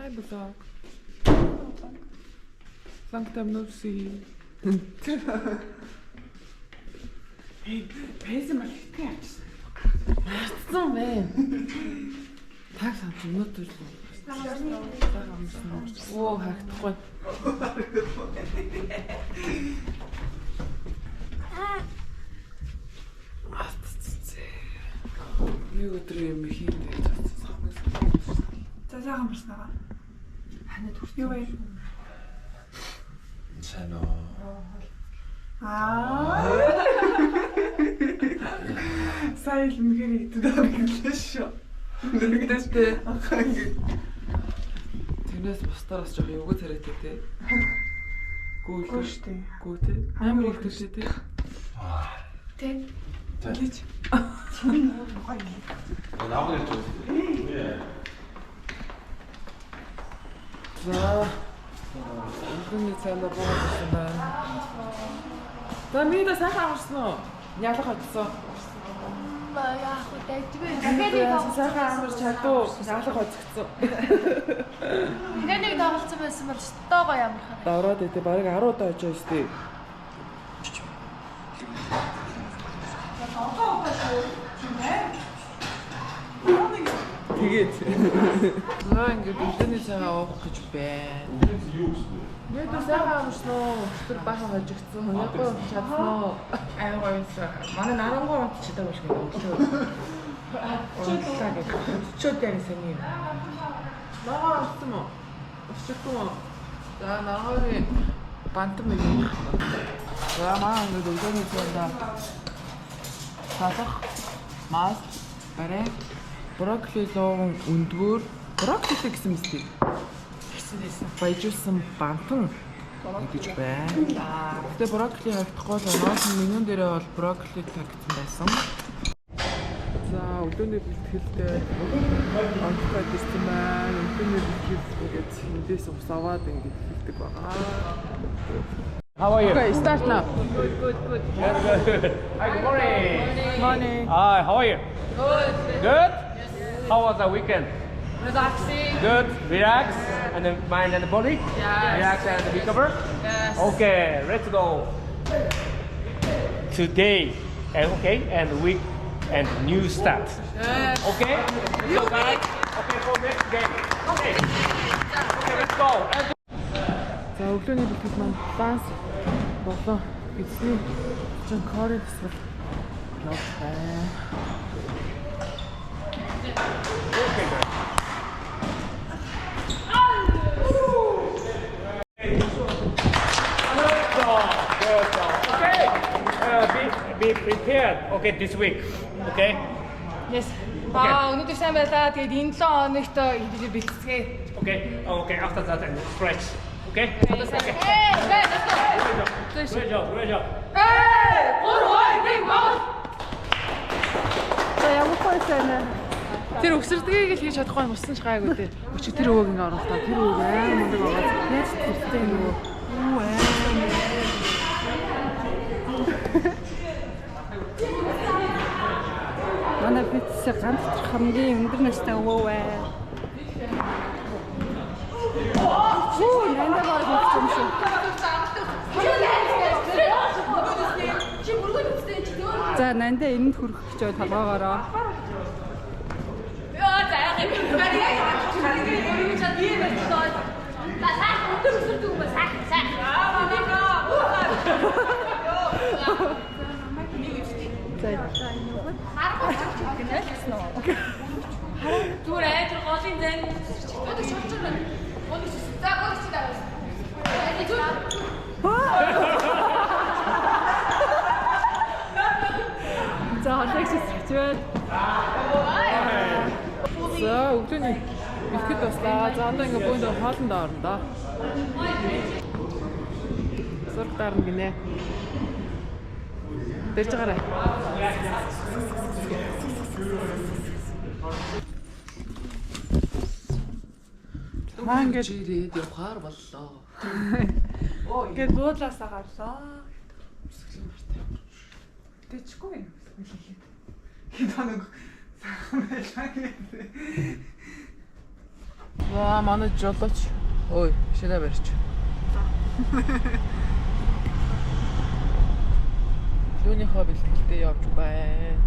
Hi vlog. Long time no see. Hey, пэйс мал ихтэй явчихсан. Мартсан байна. Таг санаж өнөөдөр л. Оо харагдахгүй. Нэг өдөр юм хийндээ цацсан. За сайхан барснаа. Ханаа төрсөн юу вэ? Сайн уу. Сайн л мгэр идэв шүү. Нэгдэстэй. Тэрнээс бусдаас жоох эвгүй царайтай те. Гүү штэ. Гүү те. Амар их төлшөө те. Тэ. Тэгэж. 나무를 좀. За. Үнэний цаанаа буусан байна. За минь сайхан амарсан уу? Ялах очсон. Яах вэ? Дахиад Сайхан амарч чадуу. Ялах очсон. нэг тоглолцсон байсан бол стогоо ямархаа. Давраад идэ барыг 10 удаа очоо өстэй. Тэгээд наа ингээд үнэний цагаа уух гэж байна. Нэг сайхан амарсан уу? Тэр бахан хожигдсон. Яагаад чадсан уу? Айгуйсан. Манай нарангуй унт чадаагүй шиг юм. Чөт дээр сэний. Наа авсан уу? Өсчихгүй үү? За наагийн бантам юм. За маа ингээд үнэний цагаа салах мас барай брокколи луун өндгөр брокколи гэсэн мэт. Хэсэсэн. Баяжуулсан бантан гэж байна. Гэтэ брокколи хавтахгүй л ноос менюн дээрээ бол брокколи тавьсан байсан. За өдөөний бэлтгэлтэй онцгой дисцэн маань өдөөний бэлтгэл ингээд эндээс ус аваад ингээд хэлдэг байгаа. How are you? Okay, start now. Good. Good. Hi, good morning. Morning. Hi, how are you? Good. Good? How was the weekend? Relaxing. Good. Relax. And the mind and the body? Yes. Relax and recover? Yes. Okay, let's go. Today, and okay, and week and new start. Yes. Okay? So guys, okay, for next game. Okay. Okay, let's go. За өглөөний бэлтгэл маань данс болон эзний чин корей хэсэг лог байна. Okay, guys. Good job. Okay. Be prepared. Okay, this week. Okay. Yes. Өнөөдөр сайн байлаа. Тэгээд энэ 7 хоногт хэдийгээр бэлтцгээе. Okay. Okay. After that, and stretch. Okay. Hey, let's go. Great job. Great job. Hey! Бig boss. За ямар байсан нэ? Тэр өсөрдгийг л хийж чадахгүй юм усан ч гайгүй дээ. Өчиг тэр өвөг ингэ оруулаа. Тэр өвөг амар мундаг байгаа. Яаж тэртэй нөгөө юу аа. Манай битс ганц хамгийн өндөр настай өвөө бай. Оо, нандаа баг болсон шүү. За, нандаа энд хүрэх гэж толгоогоороо. Яа, заяа юм. Харин чад ийм байна. Та сайхан өдөр өсөрдөг юм ба сайхан. Зүгээр айдэр голын зэн. Шорч байна. Голи шиш. За голи шиш даа. За, хоолойг шисчихвээ. За өглөөний бэлтгэл туслаа. За одоо ингэ бөөндөө хоолндоо орно доо. Зург дарна гинэ. Дэрж гараа. Маа ингэж ирээд явахаар боллоо. Ингээд буудлаасаа гарлаа. Тэчгүй юм. Хинтанаг сайхан байлаа гэдэг. За манай жолооч. Ой, шинэ барьч. Лүүнийхөө бэлтгэлтэй явж байна.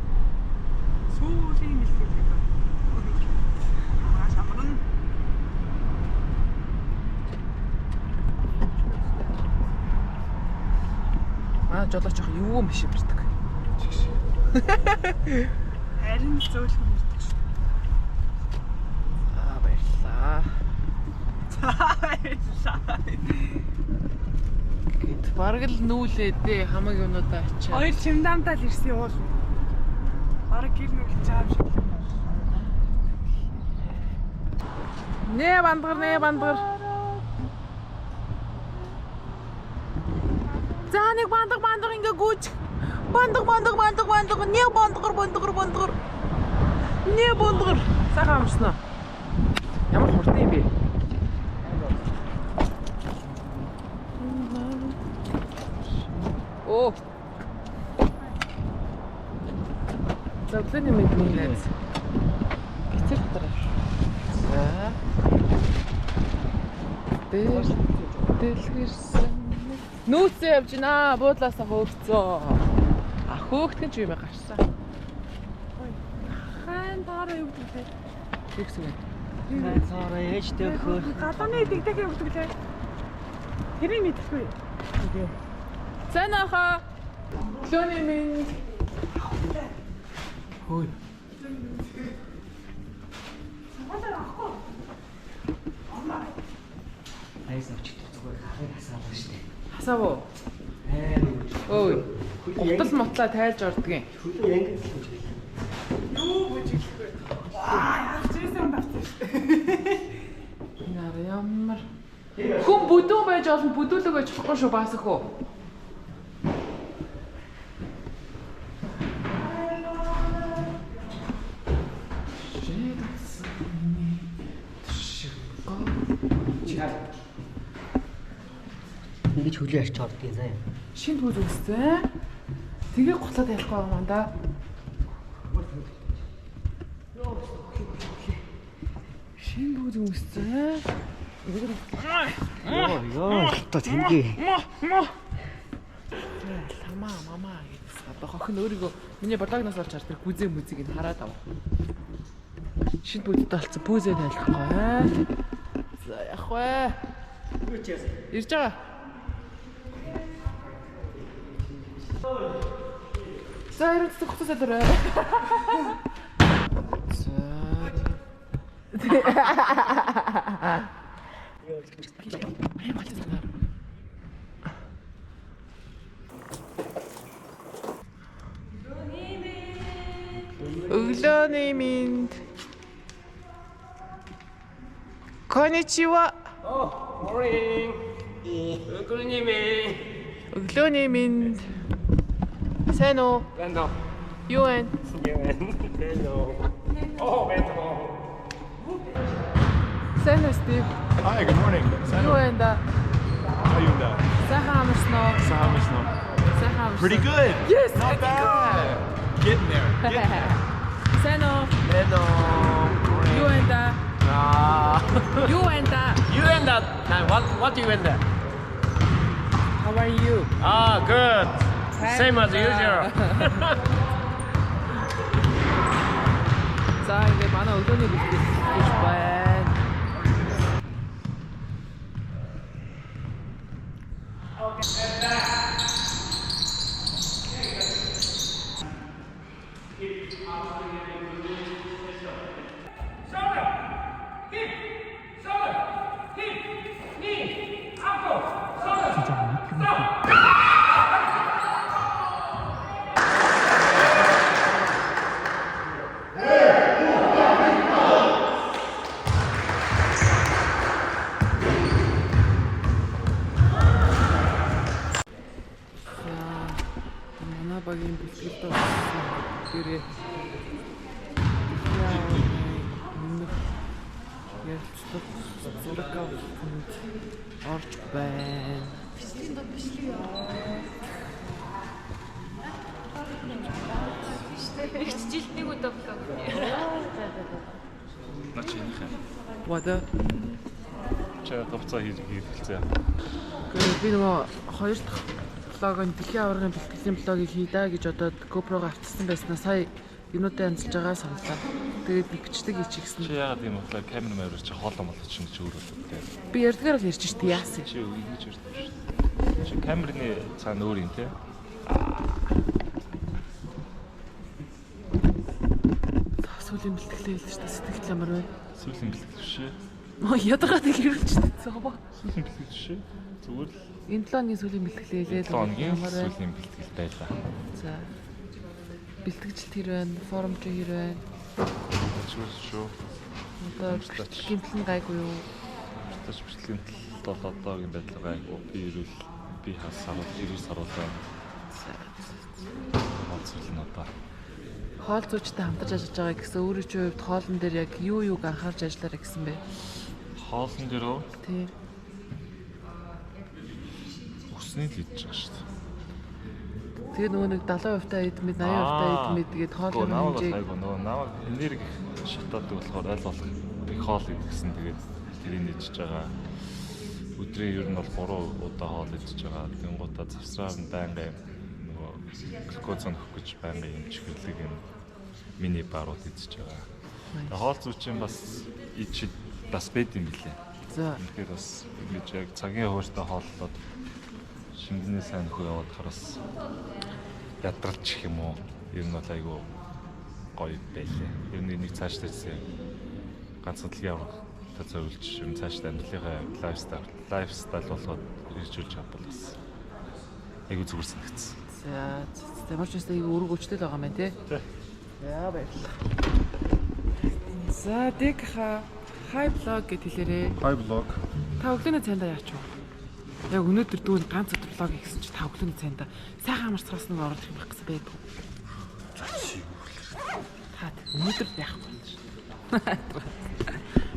Сүүлийн бэлтгэл байна. Маш амарна. Манай жолооч яг юу юм биш барьдаг. Харин зөөлхөн мэддэг шүү. Баярлаа. Гэт бараг л нүүлээ дээ хамаг юмудаа ачаа. Хоёр чимдамтаа л ирсэн уул. Бараг гэр нүгэлж байгаа юм шиг. Нэ бандгар. За нэг бандгар ингээ гүйж. Бандгар. Не бандгар. Не бандгар. Сайхан амарснаа. Ямар хурдан юм бэ? Оо. Зөвлөний мэдний найз. Гэцэг дотроо. За. Дэлгэрсэн. Нүүцээ явж гинэ. Буудлаасаа хөөгцөө. А хөөгдгөн ч юм гарсан. Хайн даараа юу гэдэг вэ? Юу гэсэн юм? Цаараа ээжтэй хөр. Галааны дэгдэг юу гэдэг вэ? Тэрийг мэдэхгүй. Сайн ахаа. Лөөний минь. Хөөе. Айс авч зүгээр харыг хасаалаа штэ. Хасаав уу? Ой. Утас мотлаа тайлж ордгийн. Хөлөө янгад л гэж. Юу гэж хэлэхгүй. Яах чийсэн тавцсан шүү. Ямар. Хүн бүдүүн байж олон бүдүүлэг байж болохгүй шүү баасах уу? Ингэж хөлөө арч ордгийг заа. Шинэ түүз үстэй. Тэгээ готлоод ялахгүй байгаа юм да. Шинэ түүз үстэй. Ёо, та тэнгээ. Мама гэсэн. Одоо хохин өөрийгөө миний бодлогноос олж хардаг гүзээ мүзийг нь хараад ав. Шинэ бүдтэй болсон пүүзээ тайлахгүй. За яг вэ. Ирж байгаа. За ирээд төгсөөс дөрөө. Өглөөний минь. Конnichiwa. Morning. Өглөөний минь. Сайн уу? Hello. Юу вэ? Hello. Oh, hello. Сайн уу, Стив? Hi, good morning. Юу вэ да? How you doing? Сайхан амарсноо. Сайхан. Pretty good. Yes, Not bad. Getting there. Сайн уу? Hello. Юу вэ да? Юу вэ да? You and that. What you and that? How are you? Ah, good. Same as usual. За ингээ манай өглөөний бэлтгэл хийж байна. Багийн бэлтгэлтэй болсон. Гэрээ. Ярилцлага зураг авахд орж байна. Бичлэг доо бичлэг яа. Ихтэй жилт нэг удаа блог. На чинийхээ. What? Чаа товцоо хийж хэлцээ. Би нөгөө хоёр дахь блогын дэлхийн аваргын бэлтгэлийн блогийг хийдаа гэж одоо GoPro-го авчирсан байснаа сая юмнуудаа амжилж байгаа саналаа. Тэгээд би бичдэг ичигсэн. Чи яагаад юм бол камер маягаар чи хоолоо молч чинь ч өөр болов. Би ярьдгаар л ярьж штий яасан. Чи ингэж ярьдаг шүү. Чи камерны цаана өөр юм те. Сүүлийн бэлтгэлээ хэлж штий сэтгэл ямар вэ? Сүүлийн бэлтгэл шээ. Моо ядаргаад ирүүлчихсэн цаава. Сүүлийн бэлтгэл шээ. Зүгээр л Энэ 7 өдрийн сүүлийн бэлтгэлээ хэлээд ямар вэ? Сүүлийн бэлтгэл байлаа. За. Бэлтгэгчд хэр байна? Форумч хэр байна? Шүү. Одоо гимтлэн гайгүй юу? Тач бичлэгийн тал одоогийн байдлаа гайгүй. Би ирүүл би ирүүл саруулаа. Хоолцол одоо. Хоол зүйчтэй хамтарч ажиллаж байгаа гэсэн өөрөө чи хувьд хоолн дээр яг юуг анхаарч ажиллаарай гэсэн бэ? Хоолн дээр үү? Тий. Усны л хийж байгаа шүү дээ. Тэгээ нөгөө нэг 70% та эдмэд 80% та эдмэд тэгээд хоолны хэмжээг нөгөө намайг энерги шатаадаг болохоор аль болох их хоол идсэн тэгээд тэрийг нээжж байгаа. Өдрийн ер нь бол 3 удаа хоол идэж байгаа. Тэнгуудаа завсраар нь байнгын нөгөө глюкоз нөхөх гэж байнгын юм чихэрлэг юм мини барууд идэж байгаа. Тэгээд хоол зүйчин бас ичид бас бэд юм билээ. За. Тэгэхээр бас ингэж яг цагийн хууртай хооллоод шингэнээ сайн нөхөө яваад хараас ядралчих юм уу? Ер нь бол айгүй гоё байлээ. Ер нь нэг цаашдаа гэсэн ганцхан дэлхийн авраг та зөвлөж юм цаашдаа амьдралынхаа лайфстайл болгоод хэрэгжүүлж чадвал бас айгүй зүгээр санагдсан. За, ямар ч үстэй айгүй өрөг өчтөл байгаа юм байна тий. Яа баярлалаа. За, дэг хай блог гэд хэлээрээ. Hi vlog. Та өглөөний цайндаа яач вэ? Яг өнөөдөр дүүн ганц өдөр блог хийсэн чи та өглөөний цайндаа сайхан амарцраас нэг оруулах юм байх гэсэн байдаг. Та өнөөдөр яах вэ?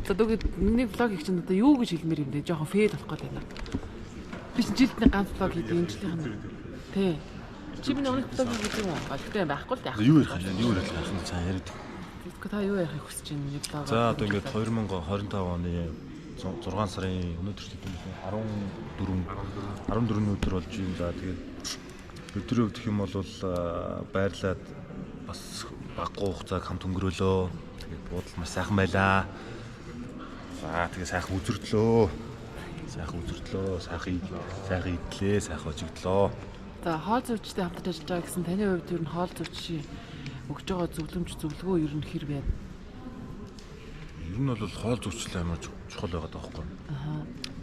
За дүүгээ миний блог их чинь одоо юу гэж хэлмээр юм бэ? Жохон фейл болох гээд байна. Би чинь жилд нэг ганц блог хийдэг энэ жилийнх нь. Тий. Чи миний өмнөх блог хийдэг юм уу? Гэхдээ байхгүй л яах. Юу ярих юм? Юу ярих юм? Цаа яриад. Тэгэхгүй та юу ярихыг хүсэж байна миний блог? За одоо ингээд 2025 оны 6 сарын өнөөдөр тийм 14 өдөр болж юм да. Тэгээд өдрөө гэх юм бол байрлаад бас баггүй хугацааг хамт өнгөрөөлөө. Тэгээд буудал маш сайхан байлаа. За тэгээд сайхан үзэрдлөө. Сайхан идлээ, сайхан ожигдлоо. За хоол зүйчтэй хамтарч ажиллаж байгаа гэсэн таны хувьд ер нь хоол зүйчийн өгж байгаа зөвлөгөө ер нь хэр байна? Ер нь бол хоол зүйчлэл амар чухал байгаад байгаа байхгүй.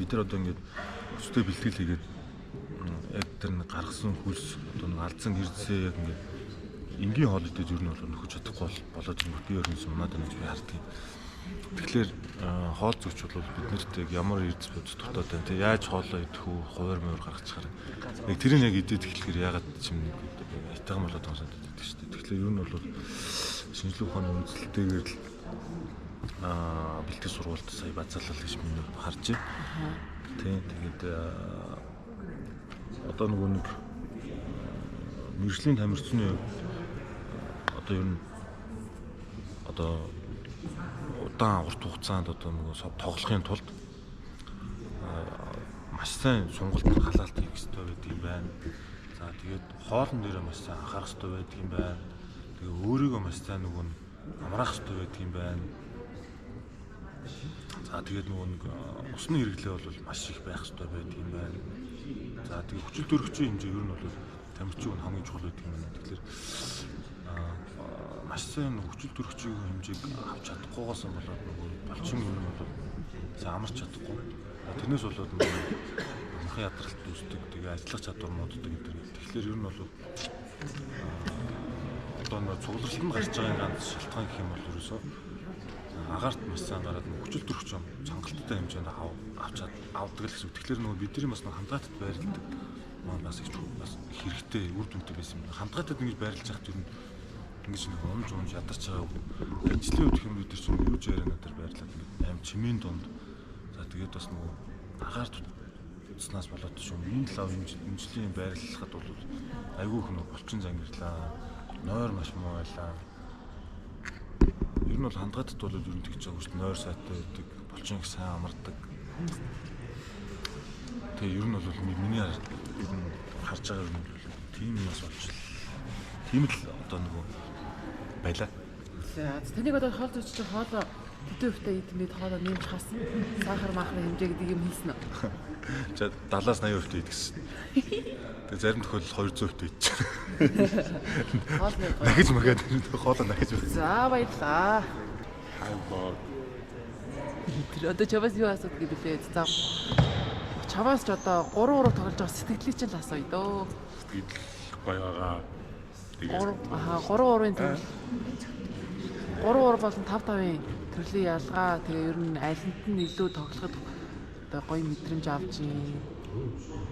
Бид нар одоо ингээд өстэй бэлтгэл хийгээд яг тэр нэг гаргасан хөлс одоо нэг алдсан хэрцээ яг ингээд энгийн хоол идэж ер нь бол нөхөж чадахгүй болоод ирэх би ерөнхийдөө санаад байна гэж би харддаг. Тэгэхээр хоол зүйч бол биднэрт яг ямар эрдэс бодис дутаад байна те яаж хоолоо идэх үү хуваар муур гаргачихаар яг тэрийг яг идээд эхлэхээр ягаад ч юм итгам болоод байгаа санагдаад байдаг шүү дээ. Тэгэхээр ер нь бол шинжлэх ухааны үндэслэлтэйгээр л бэлтгэл сургалт сая базаалал гэж миний харж байна. Тийм тэгээд одоо нөгөө нэг мэржлийн тамирчны одоо ер нь одоо удаан урт хугацаанд одоо нөгөө тоглохын тулд маш сайн сонголт халаалт хийх хэрэгтэй байдаг юм байна. За тэгээд хоолн дээр маш сайн анхаарах хэрэгтэй байдаг юм байна. Тэгээ өөрийгөө маш сайн нөгөө амраах хэрэгтэй байдаг юм байна. За тэгээд нөгөө нэг усны хэрэглээ бол маш их байх хэрэгтэй байдаг юм байна. За тэгээд хүчил төрөгчийн хэмжээ ер нь бол тамирчин хамгийн чухал байдаг юм байна. Тэгэхээр маш сайн хүчил төрөгчийн хэмжээг авч чадахгүйгаас болоод нөгөө болчин юм бол сайн амарч чадахгүй. Тэрнээс болоод нөгөө амхын ядралт үүсдэг. Тэгээ ажиллах чадвар мууддаг гэдэг. Тэгэхээр ер нь бол одоо нөгөө цугларшилтанд гарч байгаа ганц шалтгаан гэх юм бол ерөөсөө агаарт маш сайн гараад хүчил төрөгч юм цангалттай хэмжээнд авдаг л гэсэн. Тэгэхээр нөгөө бидний бас хамгаалтад байрладаг маань бас их хэрэгтэй үр дүнтэй байсан юм. Хамгаалтад ингэж байрлаж яхад ер нь ингэж нэг унж ядарч байгаа ажлын үед хэм бид чинь юу ч яриа надаар байрлаад аим чимийн донд за тэгээд бас нөгөө агаарт утаснаас болоод шүү энэ лав имжлийн байрлахад бол айгүй их нөгөө болчин зангирлаа нойр маш муу байлаа. Ер нь бол хандгаатд бол ер нь тэгж байгаа шүү дээ. Нойр сайтай байдаг, булчин их сайн амардаг. Тэгээ ер нь бол миний ер нь харж байгаа юм бол тийм юмас болж л. Тийм л одоо нөгөө байлаа. За таныг одоо хоол зүйч хоолоо төдөө өвтэй идмэд хоолоо нэмж хасан. Сахар махрын хэмжээ гэдэг юм хэлсэн үү? За 70-80% идэгсэн. Тэгээ зарим тохиолдолд 200% идэж. Хоолны Нахиж магаад хоолоо нахиж байна. За баярлаа. Хайбаа. Тэр одоо чаваас юу асуудаг юм бэлээ? За чаваас ч одоо 3 тоглож байгаа сэтгэлийг ч л асууя дөө. Сэтгэл гоё байгаа. Тэгээд 3-3-ын төрөл. 3-3 болон 5-5-ын төрлийн ялгаа тэгээ ер нь алинд нь илүү тоглоход одоо гоё мэдрэмж авч ийн.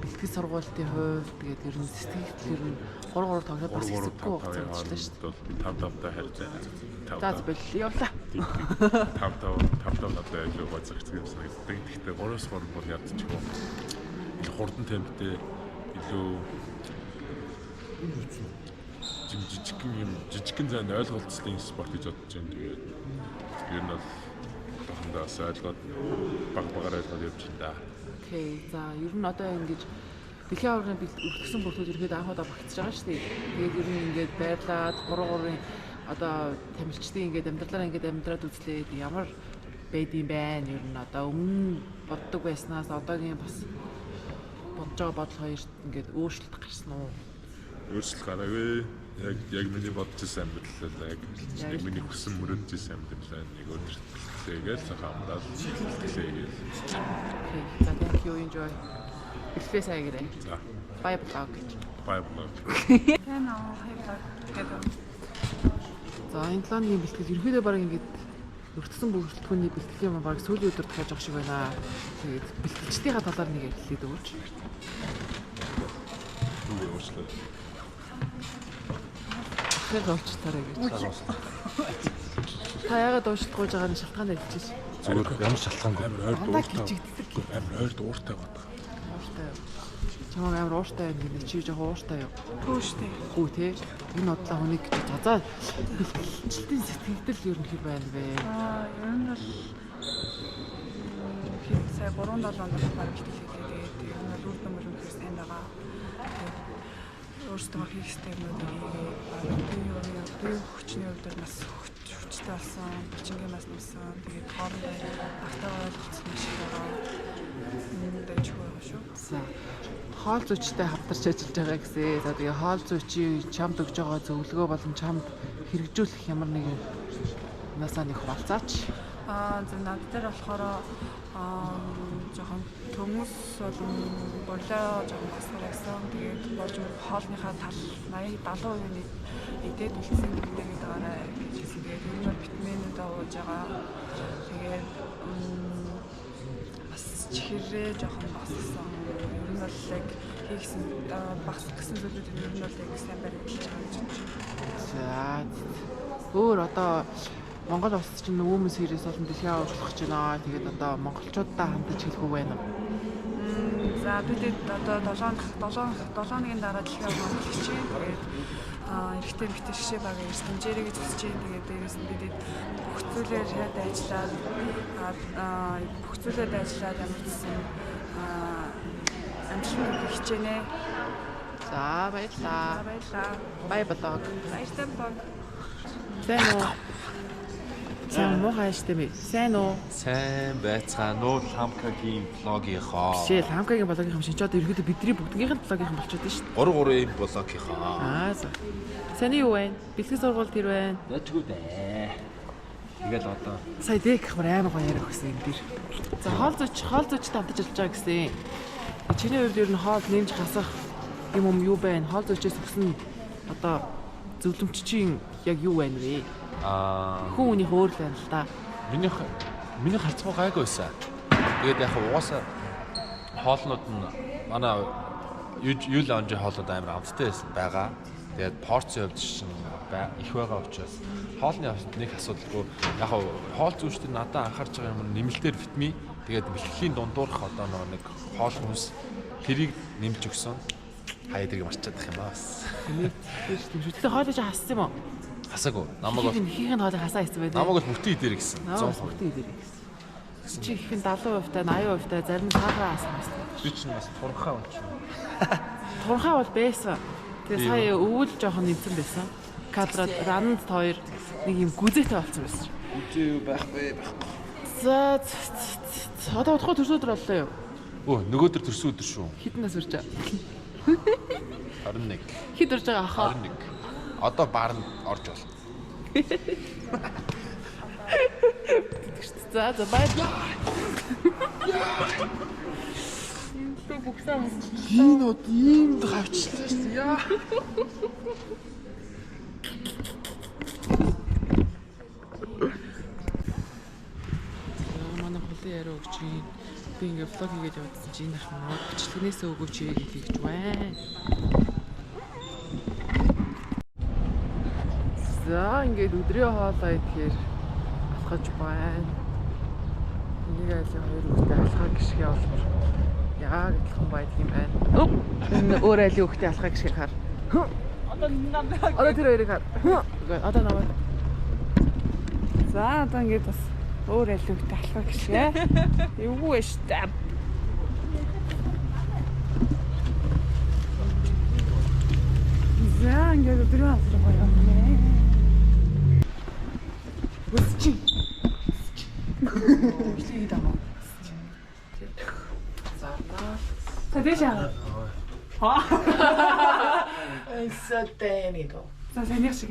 Бэлтгэл сургуулийн хувьд тэгээд ер нь сэтгэл ер нь 3-3 тоглоод бас хэцүүгүй болчихлоо шүү дээ. 5-5-тай харьцаа. За бэл явлаа. 5-5 одоо илүү гоцох гэсэн санагддаг. Гэхдээ 3-3 бол ядчихгүй. Илүү хурдан темптэй илүү жижигхэн зайн ойлголцлын спорт гэж бодож байна. Тэгээд ер нь бол тохиндоос ойлгоод баг-багаар ойлгоод явж байна. Окей. За ер нь одоо ингэж дэлхийн аваргын өртгсөн бүртүүд ирэхэд анхудаа багтж байгаа шүү дээ. Тэгээд ер нь ингээд байрлаад 3-3-ын одоо тамирчдын ингээд амьдралаараа ингээд амьдраад үзлээд ямар байдсан байна. Ер нь одоо өмнө боддог байснаас одоогийн бас бодож байгаа бодол хоёрт ингээд өөрчлөлт гарсан уу? Өөрчлөлт гараагүй. Яг миний бодож ирсэн амьдрал яг миний хүссэн мөрөдж ирсэн амьдрал нэг өдөртөлтэйгээл хамраад сэтгэлтэйгээл. Окей. За thank you enjoy. Эхлээ сайн гэрээ. За. Bye blog гэж. Bye blog. Тэн аа хайрлаа гэдэг. За энэ талааны бэлтгэл ерөөдөө баг ингээд өртсөн бүрэлдэхүүний бэлтгэлийн маань баг сүүлийн өдөр дахиад явах шиг байна. Тэгээд бэлтгэлчдийнхаа талаар нэг хэлээд өгөөч. Юу өөрчлөө. Тэгэхээр уулзтаарай гэж. Та яагаад уушлахгүй байгаа нь шалтгаан хэлчихэж. Зүгээр ямар шалтгаангүй амар ойр дууртай. Амар ойр дууртай байна. Ууртай. Чамаа амар ууртай юм гинэ чи жоохон ууртай юу? Түүштэй. Хүү те. Энэ бодлоо хүнийг гэж за бэлтгэлчдийн сэтгэл ер нь хэр байна вэ? Ер нь бол хэд сая 3-7 оноос баг бэлтгэлээ. Тэгээд ер нь бол үр дүн мөрөнд сайн байгаа. Өөрсдөө хийх ёстой юмнуудыг хийгээд бие хүчний хувьд бас хүчтэй болсон, бичингийн бас нэмсэн. Тэгээд хоорондоо автаа ойлголцсон шиг байгаа. Үүнд дэжгүй байгаа шүү. За. Хоол зүйчтэй хамтарч ажиллаж байгаа гэсэн. За тэгээ хоол зүйчийн чамд өгж байгаа зөвлөгөө болон чамд хэрэгжүүлэх ямар нэгэн насаа нэг хуваалцаач. За над дээр болохоор жоохон төмөс болон болоо жоохон басгаар байсан. Тэгээд болж хоолныхаа тал 80-70% идээд үлдсэн гэдэг байгаараа гэж хэлсэн. Тэгээд энэ бол витаминууд ууж байгаа. Тэгээд бас чихэрээ жоохон бассан. Ер нь бол яг хийсэн багс гэсэн зүйлүүд ер нь бол яг сайн баригдаж байгаа гэж байна. За. Өөр одоо Монгол улс чинь өмнөс хэрээс болон дэлхийн аварга гэж байна. Тэгээд одоо монголчуудаа хамтаж хэлэх үг байна. За бид одоо 7-ны дараа дэлхийн аварга хийж байна. Тэгээд эрэгтэй эмэгтэй шишээ баг эрдэмжээрэй гэж хүсэж байна. Тэгээд дээрээс нь бид бүх зүйлээр ажиллаад ямар гэсэн амжилт хичээнэ. За баярлаа. Bye blog. Баярлалаа блог. Сайн уу? Сайн уу хааштай бэ? Сайн уу? Сайн байцгаана уу Ламкагийн блогийнхоо. Жишээ Ламкагийн блогийнхан шинж одоо ерөөдөө бидний бүгднийхэн блогийнхан болчиход байна шүү дээ. 3-3-ийн блогийнхоо. За. Сайн юу вэ? Бэлтгэл сургууль тэр байна. Ячгүй дээ. Тэгэл одоо Сая дээх амар гоё яриа өгсөн юм дээр. За хоол зүйчтэй хамтаж ажиллаж байгаа гэсэн. Чиний хувьд ер нь хоол нэмж хасах юм юу байна? Хоол зүйчээс өгсөн одоо зөвлөмж чинь яг юу байна вэ? Хүн хүний хөөр л байна л да. миний харцгаа гайгүй байсан. Тэгээд яг угаасаа хоолнууд нь манай юу л онжи хоолнууд амар амттай байгаа. Тэгээд порцийн хувьд шин их байгаа учраас хоолны хувьд нэг асуудалгүй. Яг хоол зүйчтэй надад анхаарч байгаа юм нэмэлтээр витамин тэгээд бэлтгэлийн дундуурх одоо нэг хоол хүнс тэрийг нэмж өгсөн. Хаяа тэрийг марчаад байх юм аа бас. Тэгвэл хоолыг хассан юм уу? Хасаагүй. Намайг бол ихийнх нь хоолыг хасаа хийсэн байдаг. намайг бол бүтэн идээр гэсэн. Намайг бүгд идэрэй гэсэн. Чи их нь 70% та 80% та зарим сахараа хасан байсан. Би ч бас турхаа болчихно. Турхаа бол байсан. Тэгээ сая өвөл жоохон нэмсэн байсан. Кадрад ранд 2 нэг юм гүзээтэй болсон байсан. Үгүй байхгүй. За одоо удахгүй төрсөн өдөр боллоо юу? Өө нөгөөдөр төрсөн өдөр шүү. Хэдэн нас үрж байгаа? 21. Хэд үрж байгаа ахаа? 21. Одоо баарнд орж болно. За баярлалаа. Тэг бүгсэн. Энэ од иймд хавчлаа шүү дээ. Яа. Манай холын яриа өгч юм. Би ингээ влог хийгээд явуулсан чи энэ ах мод бичлэгнээсээ өгөөч гэж байна. За ингээд өдрийн хоолой идэхээр алхаж байна. Энийг айлын хоёр хүүхдээ алхаа гიშгэ олмор. Яг адилхан байдаг юм байна. Энэ өөр айлын хүүхдээ алхаа гიშгэ хар. Одоо тэр хоёрыг хар. Одоо намайг. За одоо ингээд бас өөр айлын хүүхдээ алхаа гişгэ. Юу вэ штаб. За ингээд өдрийн хоолой явуулна. Үсчи. Бичлэг даа. Зарнаа. Тэдэшаа. Эсэтэниго. За санийх шиг.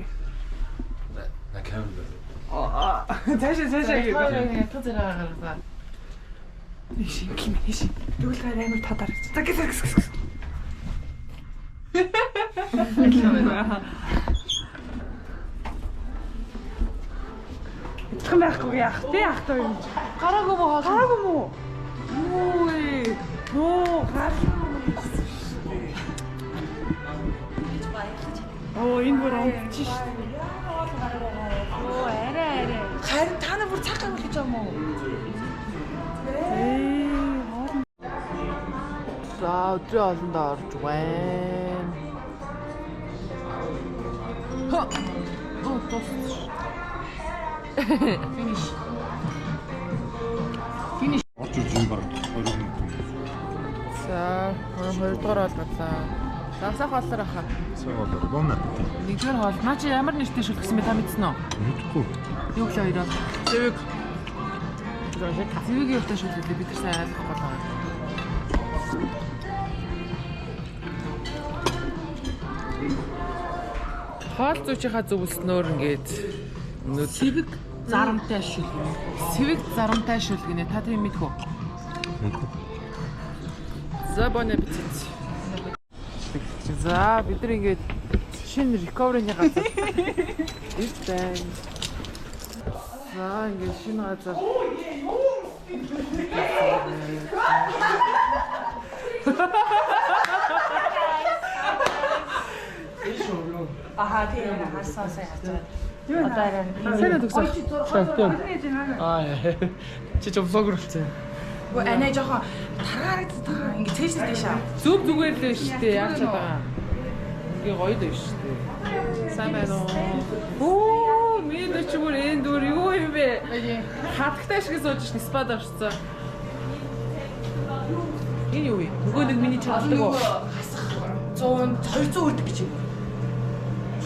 На камер. Цаашаа. Тэзэраа гаргасан. Ишин кимэш. Дүүлгээр амар тадар. За гэс. Итгэн байхгүй яах тий ах таа юм. Гараагүй мó. Гараагүй мó. Юу ээ. Ноо гараагүй. Оо энэ бүр онцч шүү дээ. Оо арай. Харин та нар бүр цаг гаргах гэж байгаа юм уу? За өдрийн хоолнд орж байна. Оо тос. Финиш. Орж ирж юм баг 20 минут. За, хоёрдугаар хоол гарлаа. Засах хоолоор ахаа. Сайн болоо. Бом наа. Нэгдүгээр хоол. Наа чи ямар нэртэй шүлгсэн бэ та мэдсэн үү? Мэдхгүй. Юу л хоёроо. Зэвэг. Зэвэгийн хувьтай шүлгэлээ бид нар сайн ойлгохгүй байна. Хоол зүүчийнхаа зөвлснөөр ингээд цэвэг зарамтай шүлгэнэ. Цэвэг зарамтай шүлгэнэ. Та тийм мэдхүү? Мэдхгүй. За bon appétit. За бид нар ингээд шинэ recovery-ны газар ирж байна. За ингээд шинэ газар. Аха тийм харсан сайн харсан. Юу нэ? Сайн төгсөө. Чи ч влогер болсон. Гоо анаа жоохон таргаарагддаг. Ингээ цээжлээ дэшаа. Зүг зүгээр л шүү дээ. Яах чад байгаа. Ингээ гоё л шүү дээ. Сайн байна уу? Миний дэч бүр энэ дүр юу юм бэ? Хатагтай шиг сууж шин спад орцсон. Энэ юу вэ? Нөгөө нэг миний чаддаг уу? 100 200 үрдэг гэж юм.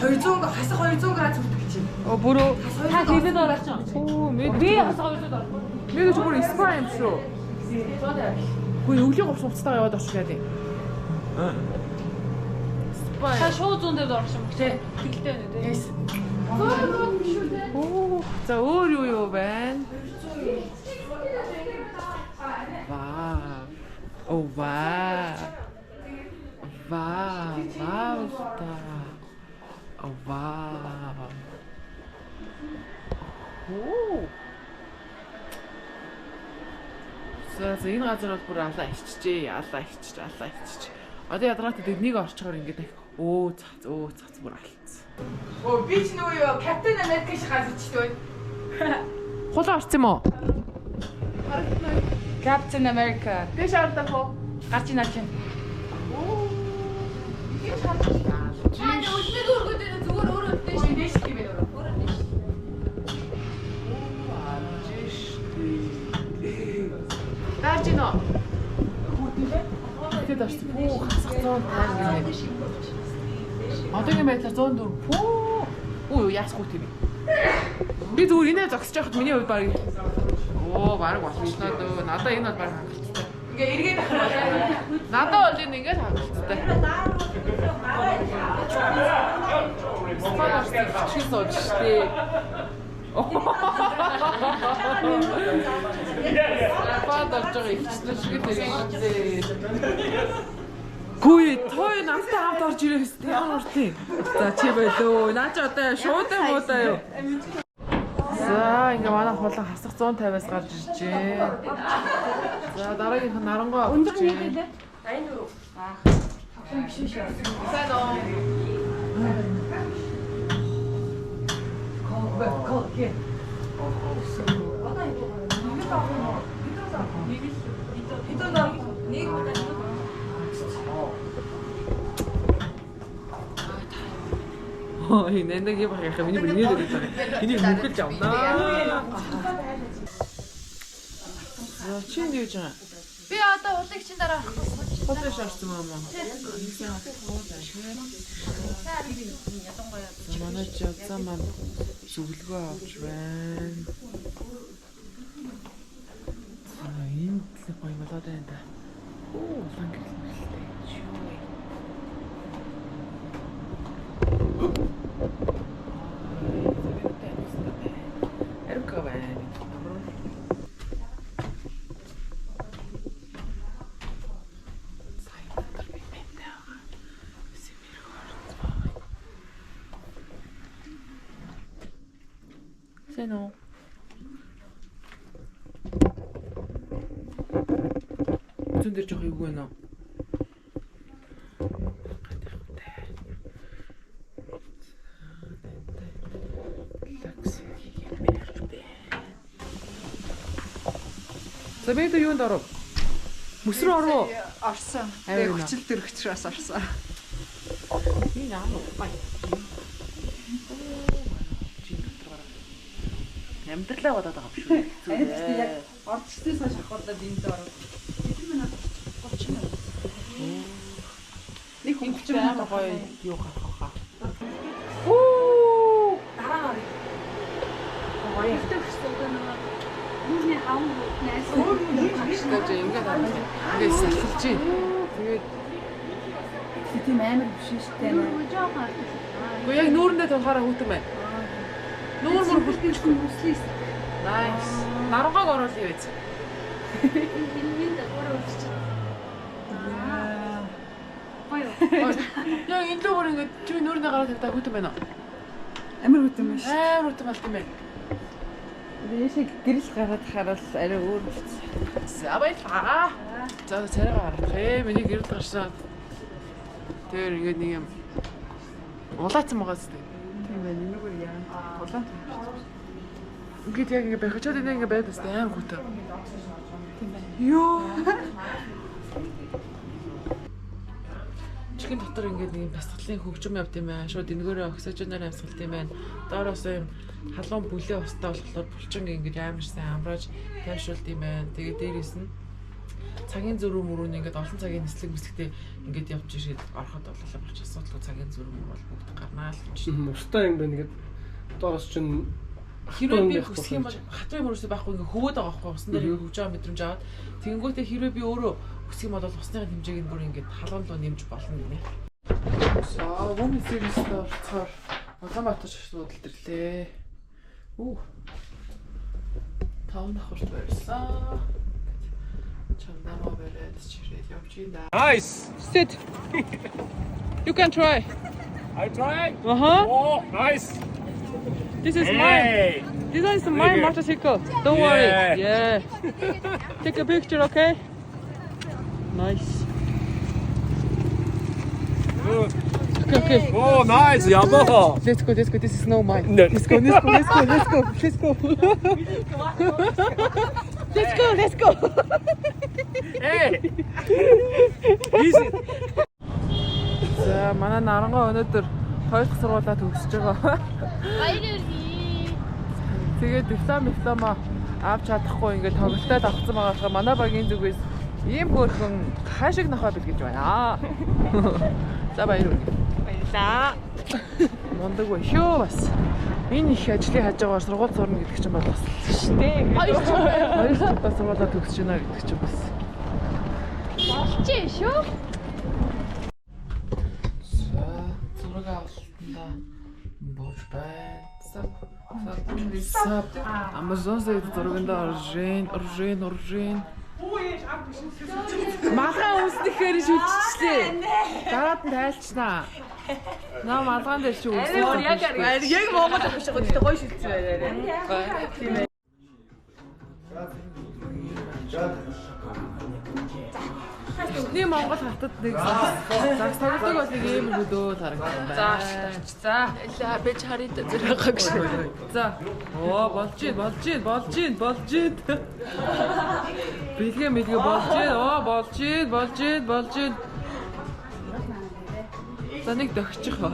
200 хасах 200 градус үрдэг гэж юм. Оо бүрөө Та хэлээд орооч. оо мэд Би хасаа хэлээд ороо. мэд ч бүр спа юм шүү. Хөөе өвлийн говц уцтайгаа яваад очиж яа дээ. Спа. Та шууд зүүн дээр орох юм тий. Тэгэлтэй байна тий. Yes. Оо за өөр юу байна? Вау. Оо вау. Вау. Вау. Оо вау. Оо. За энэ газар бол бүр алаа иччихээ. Алаа иччих. Одоо ядаргатай дэрнийг орчхоор ингээд цац бүр алдсан. Оо би ч нөгөө юу Капитан Америк шиг газар чтэй. Хулаа орсон юм уу? Captain America. Дэш ардах уу? Гарч ийн. Та үлдээ дөргөд Өөрөө дэш дэш gibi өөрөө дэш. Гарч ийн үү? Хүүтэй дарч пүү хасах 150 гинэ. Одоогийн байдлаар 104 пүү. Өө яасгүй тийм. Би зүгээр инээ зогсож байхад миний хувьд баг оо баг болчихлоо дөө. Надаа энэ бол баг хангалттай. Ингээ эргээд ахаа. Надаа бол энэ ингээд хангалттай. Чи сууж штэ. Падалж байгаа ихтэй шиг дээ. Гүй той намтай хамт орж ирээс ямар уртын. За чи байлоо. Наа чи одоо шууд муудаа юу? За ингээ манай хулан хасах 150-аас гарч иржээ. За дараагийнх нь нарангуй авчих. Өндөр 84. Аа. Биш биш. Сайн оо. Кол. Ой, нэндэг юм яхаа миний бүрнээ дэрэж байгаа. Энийг мөнгөлж авнаа. Чи юу гэж байгаа? Би одоо улыг чин дараа Хотлоо шаарсан юм аа. Манай жагзаа маань зөвлөгөө авч байна. Энэ л гоё болоод байна да. Оо, улаан гэлтэй. Эргөө байна. Сэно. Зүүн дээр жоох юу гэнэ? За бид юунд оров? Мөс рүү оров? Орсон. Тэгээ хүчил дөрөгчрөөс орсон. Энэ аа бай. Амьдралаа бодоод байгаа юм шүү. Тэгээд яг орчсдээс хойш ахварлаад энд оров. Тэр минут 30 минут. Нэг хүн 30 минут гоё юу гарах хаа. дараа нь. Гоё ихтэйгсэн гэнэ. Юуны хаан найс. Тэгэж ингээд харагдав. Ингээд салхилж байна. Тэгээд тийм амар биш шүү дээ. Гэхдээ яг нүүрэндээ тунхаараа хүүтэн байна. Нүүр мөр бүлтэнчгүй хүслээс. Nice. Нарангааг оруулъя биз. Энэ дэгээр үлч. Гоё. Яг энэ лүүгээр ингээд чи нүүрнээ гараад тавьтаа хүүтэн байна уу? Амар хүтэн байна шүү. Амар хүүтэн болт юм байна. Дэшиг гэрэл гараад хараад арай өөр болчихсон. За баярлаа. За царай гарах. Миний гэрэл гарсан. Тэр ингээд нэг юм улаацсан байгаа зү. Тийм байна. Энэгээр яа. Улаан. Ингээд яг ингээд бахичаад ингээд байдаг тест амар хүүтэн. Тийм байна. Йоо. Чихэн дотор ингээд нэг бясалгалын хөгжим явд юм байна. Шууд энэгээрээ оксиженээр амьсгалт юм байна. Доороос юм халуун бүлээ устай болохоор булчин ингээд амар сайн амрааж тайвшруулт юм байна. Тэгээд дээрээс нь цагийн зөрүү мөрөөний ингээд олон цагийн нислэг мэслэгтэй ингээд явж ирээд ороход болоо болч асуудалгүй цагийн зөрүү мөр бол бүгд гарнаа л юм шиг. Мустай юм байна ингээд доороос чинь хэрвээ би хүсэх юм бол хатвын мөрөөсөө байхгүй ингээд хөвөөд байгаа байхгүй усан дээр хөвж байгаа мэдрэмж аваад тэгэнгүүтээ хэрвээ би өөрөө хүсэх юм бол усны хэмжээг нь бүр ингээд халуун руу нэмж болно гинэ. За Women Series-д орцоор Улаанбаатар шашнууд илтэрлээ. Таван давхарт барьсан. Чамдаа бариад чирээд явж ин да. Nice. Sit. You can try. I try. Oh, nice. This is mine. This is my motorcycle. Don't worry. Yeah. Take a picture, okay? Nice. Good. Okay. Oh, nice. Yamaha. Let's go. This is no mine. No. Let's go. Hey. Easy. За манай нарангуй өнөөдөр 2 дахь сургуулаа төгсөж байгаа. Тэгээд диплома авч чадахгүй ингээд тоглолтод авсан байгаа. Манай багийн зүгээс ийм хөөрхөн хаашиг нохоо бэлгэж байна. За баяр уу. Баярлаа. Мундаг ба шүү бас. Энэ их ажлыг хаж байгаагаар сургууль сурна гэдэг чинь бол бас шүү дээ. Хоёр дахь сургуулаа төгсөж байна гэдэг чинь бас. Болчих шүү. Зураг авалтанда бууж байна. Amazon сайд зурганда оржин. Малгай үүснэхээр шүлжчихлээ. Дараад нь тайлчнаа. Наа малгаан дээр чи үүснэ. Яг Монгол биш гоо тэгтээ гоё шилжсэн байна. Тийм ээ. Нэг Монгол хатад нэг загс тоглодог бол нэг ийм хөдөө харагдсан байна. За. Элэ би чарид зэрэг гагш. За. Оо болж ийн. Бэлгээ болж ийн. За нэг догчих ба.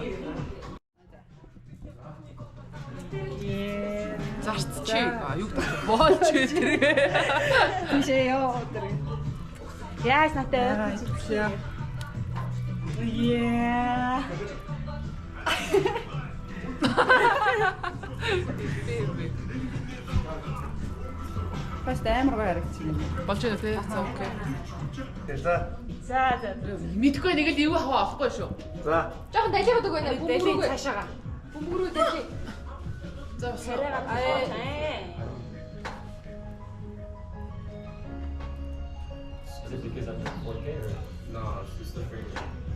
Зарцчи. Юу гэдэг болж ирээ. Тийшээ ёо тэр. Яаж натай. Yeah. Бас амар гоё харагдчих. Болж байна тий. За окей. За. Мэдгүй нэг л юу авахгүй шүү. За. Жохон далиад өгөө нэ. Бөмбөрөө цаашаага. Бөмбөрөө дали. За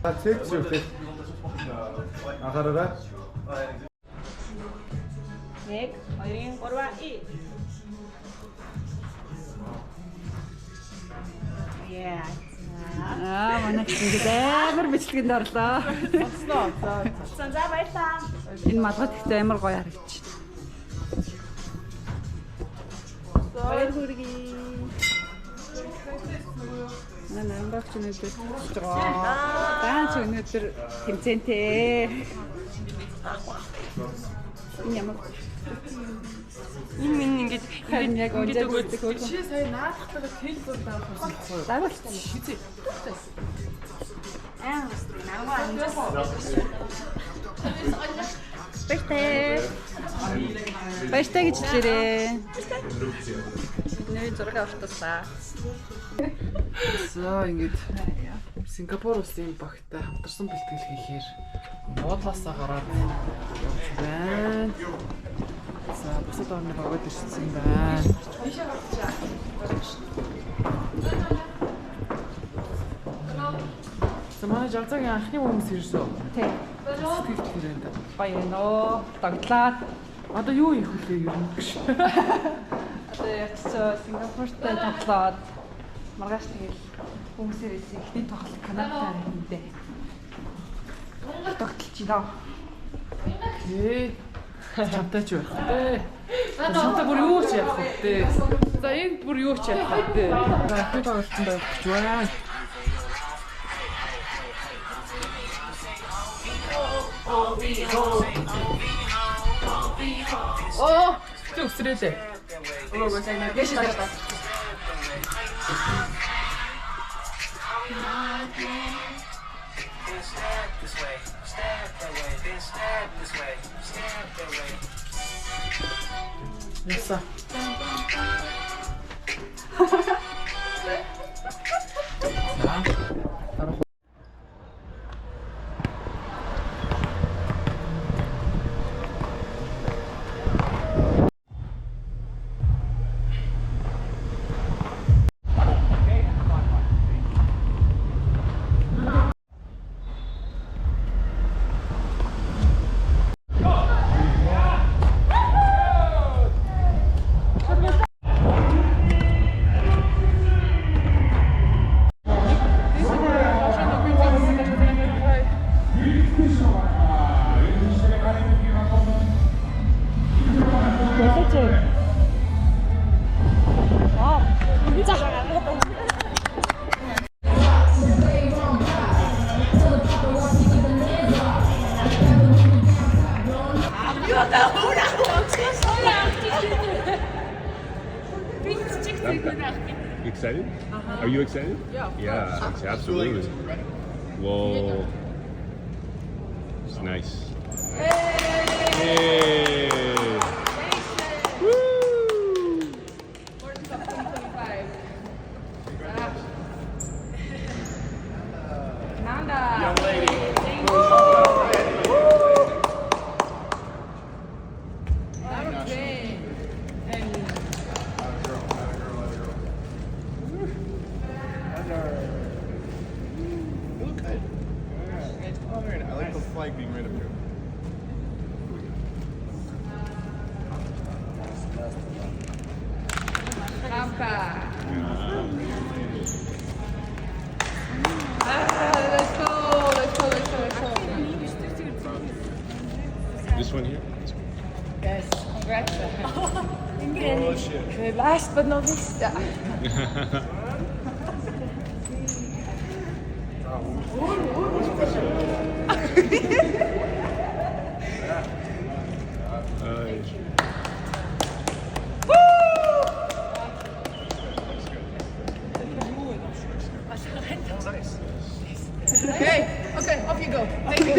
That's it. Ахаараа. 1 2 3 и. Yeah. Манай ингээд амар бичлэгэнд орлоо. Сонсноо. За баярлаа. Энэ малгай ихтэй амар гоё харагдчих. Баяр хүргэе. Намбагч өнөдөр даанч өнөдөр тэмцэнтэй. Ямар энэ ингээд яг өгөөд Чи сая наадахтайгаа тэл зур даах болсон. дагуулсан. Хизээ. Намаа амжаас. Баяртай гэж хэлээрээ. Нэр зураг авалтаасаа. За ингээд Сингапур улсын багтай хамтарсан бэлтгэл хийхээр буудлаасаа гараад байна. За бусад орны багууд ирсэн байна. За манай Жалзаагийн анхны хүмүүс ирсэн. Тий. Сэтгэл төрөнд. Баяноо. Дагтлаад. Одоо юу хийх вүлээ ер нь гэж. Одоо яг ч Сингапуртай тоглоод маргааш тэгэл хүмүүсээр ихний тоглолт Канадатай хийдээ. Тогтолч байна. Окей. Чамтай ч байх вэ? Чамтай бүр юу ч яах вэ? За энд бүр юу ч яах вэ? За ахны тоглолтод байх гэж байна. Оо, чи өсрээлээ. Өөгөө сайн нэг шилдэг та. Яса. Are you excited? Yeah, absolutely. Whoa. It's nice. Hey. Woo. Nanda. Young lady. I like the flag being right up here. Rampa. Let's go. This one here? Yes, congrats. Oh shit. Okay, last but not least. Okay, off you go. Thank you.